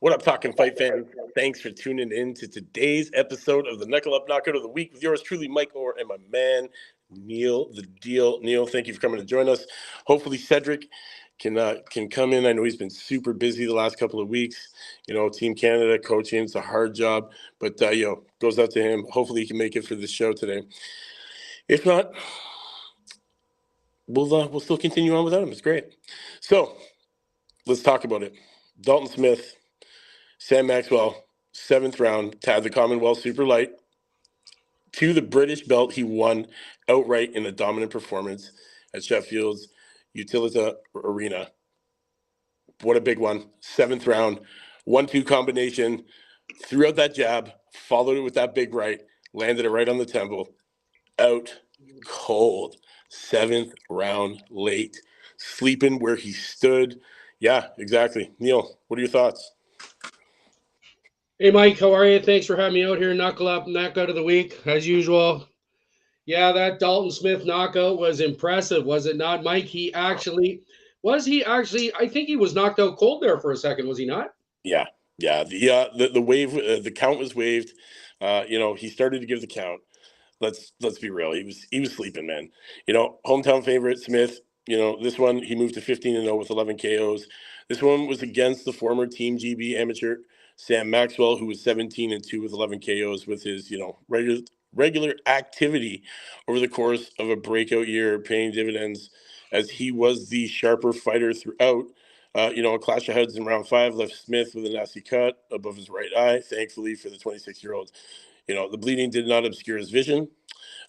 What up, Talkin Fight fans? Thanks for tuning in to today's episode of the Knuckle Up Knockout of the Week with yours truly, Mike Orr, and my man, Neil the Deal. Neil, thank you for coming to join us. Hopefully, Cedric can come in. I know he's been super busy the last couple of weeks. You know, Team Canada coaching, it's a hard job, but goes out to him. Hopefully, he can make it for the show today. If not, we'll still continue on without him. It's great. So let's talk about it. Dalton Smith, Sam Maxwell, 7th round, tagged the Commonwealth Super Light to the British belt. He won outright in a dominant performance at Sheffield's Utilita Arena. What a big one. 7th round, 1-2 combination, threw out that jab, followed it with that big right, landed it right on the temple. Out cold. 7th round late. Sleeping where he stood. Yeah, exactly. Neil, what are your thoughts? Hey, Mike, how are you? Thanks for having me out here. Knuckle Up Knockout of the Week, as usual. Yeah, that Dalton Smith knockout was impressive, was it not, Mike? I think he was knocked out cold there for a second, was he not? Yeah. The wave, the count was waived. He started to give the count. Let's be real. He was sleeping, man. Hometown favorite Smith. This one he moved to 15-0 with 11 KOs. This one was against the former Team GB amateur Sam Maxwell, who was 17-2 with 11 KOs with his regular activity over the course of a breakout year, paying dividends as he was the sharper fighter throughout. A clash of heads in round 5 left Smith with a nasty cut above his right eye. Thankfully for the 26-year-old, the bleeding did not obscure his vision.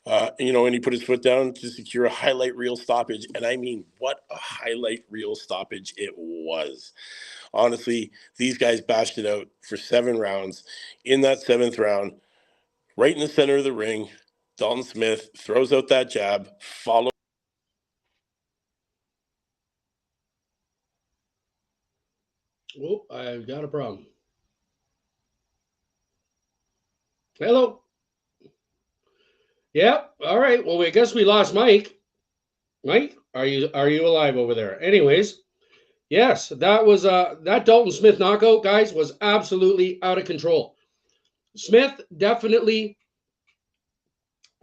And he put his foot down to secure a highlight reel stoppage. And I mean, what a highlight reel stoppage it was. Honestly, these guys bashed it out for 7 rounds. In that 7th round, right in the center of the ring, Dalton Smith throws out that jab, followed. Oh, I've got a problem. Hello. Yep. All right. Well, I guess we lost Mike. Mike, are you alive over there? Anyways, yes, that Dalton Smith knockout, guys, was absolutely out of control. Smith definitely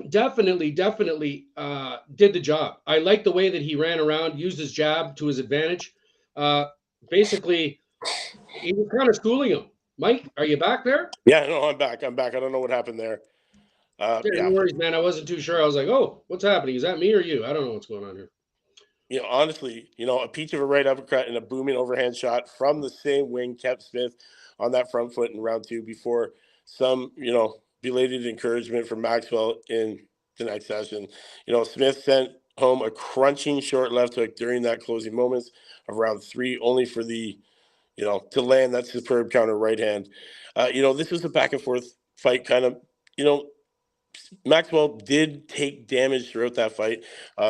did the job. I like the way that he ran around, used his jab to his advantage. Basically, he was kind of schooling him. Mike, are you back there? Yeah, no, I'm back. I don't know what happened there. No worries, man. I wasn't too sure. I was like, oh, what's happening? Is that me or you? I don't know what's going on here. Honestly, a peach of a right uppercut and a booming overhand shot from the same wing kept Smith on that front foot in round 2 before some, belated encouragement from Maxwell in the next session. Smith sent home a crunching short left hook during that closing moments of round 3, only for the, to land that superb counter right hand. This was a back and forth fight kind of, Maxwell did take damage throughout that fight,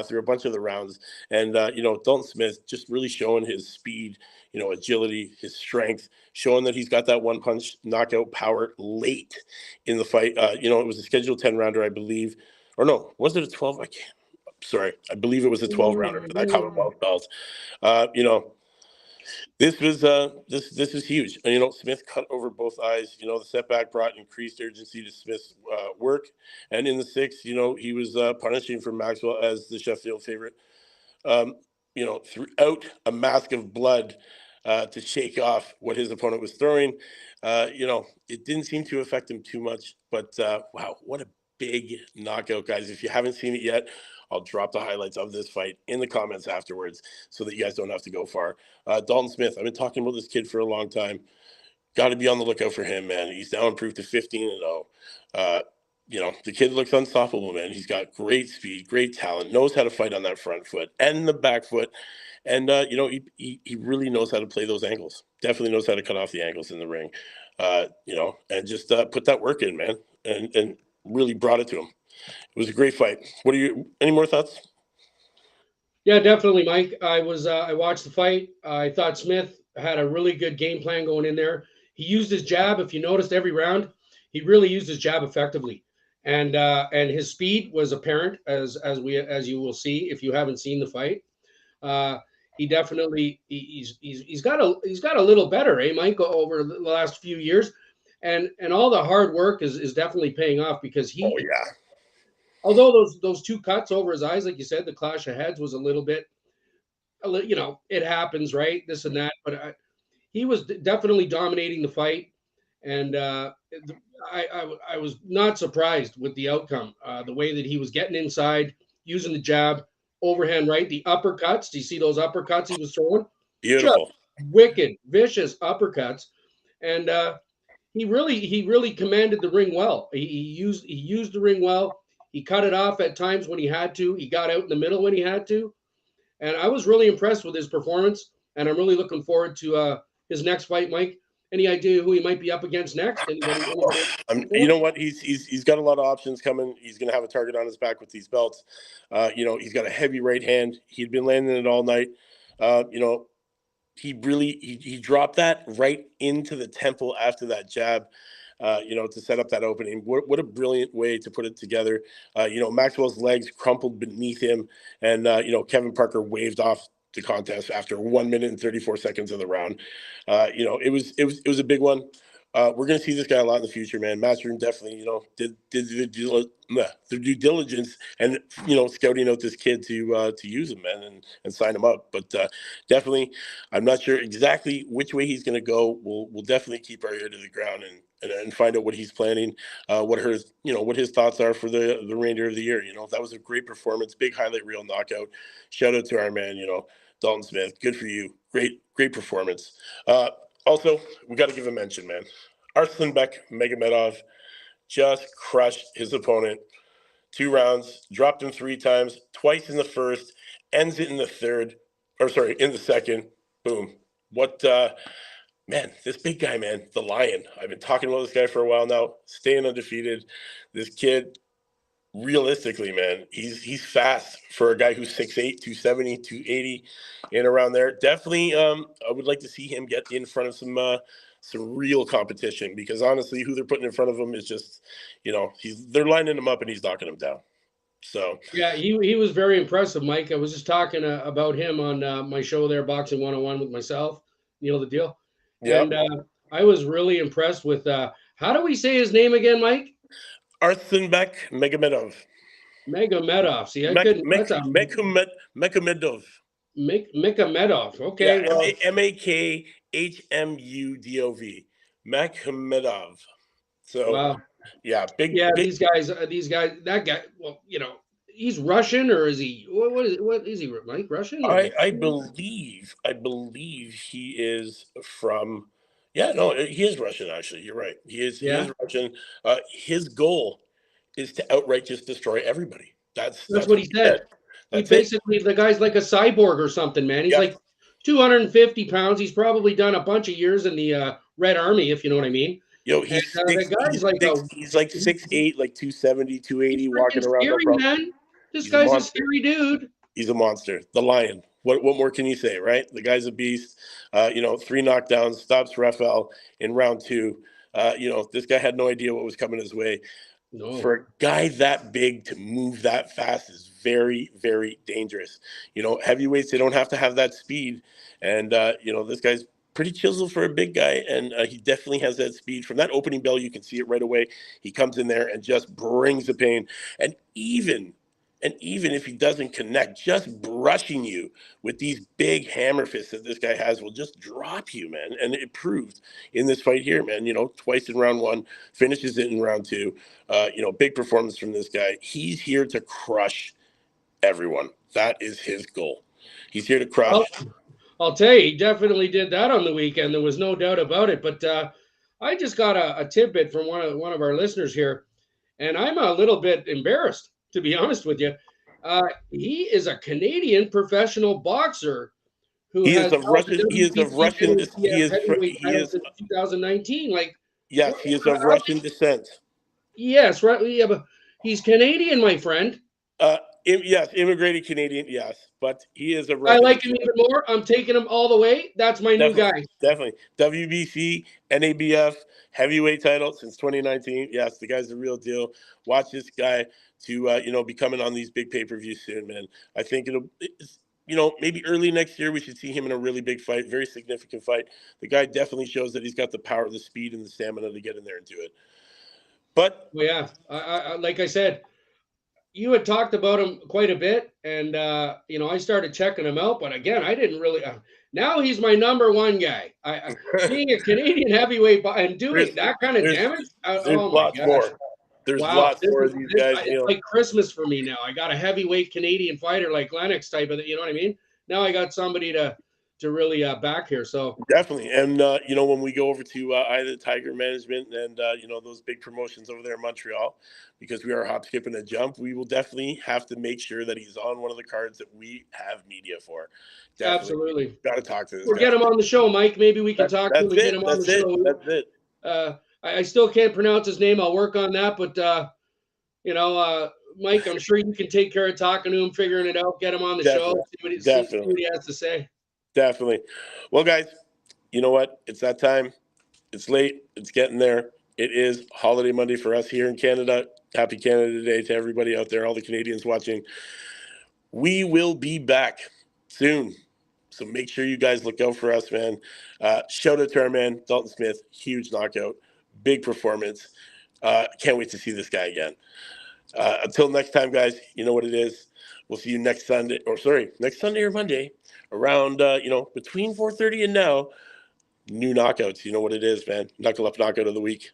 through a bunch of the rounds. And, Dalton Smith just really showing his speed, agility, his strength, showing that he's got that one-punch knockout power late in the fight. It was a scheduled 10-rounder, I believe. Or no, was it a 12? I believe it was a 12-rounder for that Commonwealth belt. This was this is huge. Smith cut over both eyes. The setback brought increased urgency to Smith's work, and in the 6th, he was punishing for Maxwell as the Sheffield favorite. Throughout a mask of blood to shake off what his opponent was throwing. It didn't seem to affect him too much, but wow, what a big knockout, guys. If you haven't seen it yet, I'll drop the highlights of this fight in the comments afterwards so that you guys don't have to go far. Dalton Smith, I've been talking about this kid for a long time. Got to be on the lookout for him, man. He's now improved to 15-0. The kid looks unstoppable, man. He's got great speed, great talent, knows how to fight on that front foot and the back foot. And, he really knows how to play those angles. Definitely knows how to cut off the angles in the ring, and just put that work in, man, and really brought it to him. It was a great fight. Any more thoughts? Yeah, definitely, Mike. I watched the fight. I thought Smith had a really good game plan going in there. He used his jab. If you noticed every round, he really used his jab effectively. And his speed was apparent as you will see if you haven't seen the fight. he definitely he's got a little better, eh, Mike, over the last few years, and all the hard work is definitely paying off because Oh he, yeah, although those two cuts over his eyes, like you said, the clash of heads was a little bit, you know, it happens, right? This and that, but he was definitely dominating the fight, and I was not surprised with the outcome. The way that he was getting inside, using the jab, overhand right, the uppercuts. Do you see those uppercuts he was throwing? Just beautiful. wicked, vicious uppercuts, and he really commanded the ring well. He used the ring well. He cut it off at times when he had to. He got out in the middle when he had to, and I was really impressed with his performance. And I'm really looking forward to his next fight, Mike. Any idea who he might be up against next? Anybody You for? know what? He's got a lot of options coming. He's going to have a target on his back with these belts. You know, he's got a heavy right hand. He'd been landing it all night. You know, he dropped that right into the temple after that jab. You know, to set up that opening. What a brilliant way to put it together. You know, Maxwell's legs crumpled beneath him, and you know, Kevin Parker waved off the contest after 1 minute and 34 seconds of the round. You know, it was a big one. We're going to see this guy a lot in the future, man. Matchroom definitely, you know, did the due diligence and, you know, scouting out this kid to use him, man, and sign him up. But definitely, I'm not sure exactly which way he's going to go. We'll definitely keep our ear to the ground and find out what he's planning, what his thoughts are for the remainder of the year. You know, that was a great performance, big highlight reel knockout. Shout out to our man, you know, Dalton Smith. Good for you. Great performance. Also, we got to give a mention, man. Arslanbek Magomedov just crushed his opponent. 2 rounds, dropped him 3 times, twice in the first, ends it in the third, or sorry, in the second. Boom. What, man, this big guy, man, the Lion. I've been talking about this guy for a while now, staying undefeated. This kid, realistically, man, he's fast for a guy who's 6'8", 270, 280, and around there. Definitely, I would like to see him get in front of some real competition because honestly, who they're putting in front of him is just, you know, they're lining him up and he's knocking him down. So Yeah, he was very impressive, Mike. I was just talking about him on my show there, Boxing 101 with myself. You know the deal. yeah, And I was really impressed with how do we say his name again, Mike? Arsenbek Megomedov, Megomedov. See, I couldn't. That's a Mekhmedov. Megomedov. Yeah, Okay, well, Makhmudov. Makhmedov. So wow. yeah, Yeah, big. these guys, that guy. Well, you know, he's Russian, or is he? What is he, Mike? Russian or I believe he is from. Yeah, no, he is Russian. Actually, you're right. He is Yeah, Russian. His goal is to outright just destroy everybody. That's that's that's what what he he said. said. He That's it. basically, the guy's like a cyborg or something, man. He's Yeah. like 250 pounds. He's probably done a bunch of years in the Red Army, if you know what I mean. Yo, And he's six. the guy's He's like six. He's like 6'8", like 270, he's 280, freaking walking around no scary, problem. man. This He's a guy's a monster. scary dude. He's a monster. The Lion. What more can you say, right? The guy's a beast. You know, 3 knockdowns, stops Raphael in round 2. You know, this guy had no idea what was coming his way. For No, a guy that big to move that fast is very, very dangerous. You know, heavyweights, they don't have to have that speed. And, you know, this guy's pretty chiseled for a big guy. And he definitely has that speed. From that opening bell, you can see it right away. He comes in there and just brings the pain. And even if he doesn't connect, just brushing you with these big hammer fists that this guy has will just drop you, man. And it proved in this fight here, man. You know, twice in round 1, finishes it in round 2. You know, big performance from this guy. He's here to crush everyone. That is his goal. He's here to I'll, crush. I'll tell you, he definitely did that on the weekend. There was no doubt about it. But I just got a tidbit from one of our listeners here, and I'm a little bit embarrassed, to be honest with you. He is a Canadian professional boxer who He is has of held the Russian. He is of WBC Russian. and He WPF is. heavyweight He titles is. since 2019. Like, Yes, what? he is of How, Russian descent. yes, right. Yeah, but he's Canadian, my friend. Yes, immigrated Canadian. Yes, but he is of I Russian like him descent. even more. I'm taking him all the way. That's my new Definitely, guy. definitely. WBC, NABF, heavyweight title since 2019. Yes, the guy's the real deal. Watch this guy to you know, be coming on these big pay-per-views soon, man. I think maybe early next year we should see him in a really big fight, very significant fight. The guy definitely shows that he's got the power, the speed, and the stamina to get in there and do it. But Well, yeah, like I said, you had talked about him quite a bit, and I started checking him out. But again, I didn't really. Now he's my number one guy. Being a Canadian heavyweight and doing that kind of there's damage. there's Oh my lots gosh! more. There's Wow, lots more of these guys. it's like Christmas for me now. I got a heavyweight Canadian fighter like Lennox type of. You know what I mean? Now I got somebody to really back here. So Definitely. And, when we go over to either Tiger Management and, those big promotions over there in Montreal, because we are hop, skip, and a jump, we will definitely have to make sure that he's on one of the cards that we have media for. Definitely. Absolutely. Got to talk to this We'll guy. get him on the show, Mike. Maybe we can talk to him and get him on the show. That's it. I still can't pronounce his name. I'll work on that. But, Mike, I'm sure you can take care of talking to him, figuring it out, get him on the show, see what he has to say. Definitely. Well, guys, you know what? It's that time. It's late. It's getting there. It is Holiday Monday for us here in Canada. Happy Canada Day to everybody out there, all the Canadians watching. We will be back soon. So make sure you guys look out for us, man. Shout out to our man, Dalton Smith. Huge knockout. Big performance. Can't wait to see this guy again. Until next time, guys, you know what it is. We'll see you next Sunday or Monday around, between 4:30 and now. New knockouts. You know what it is, man. Knuckle Up Knockout of the week.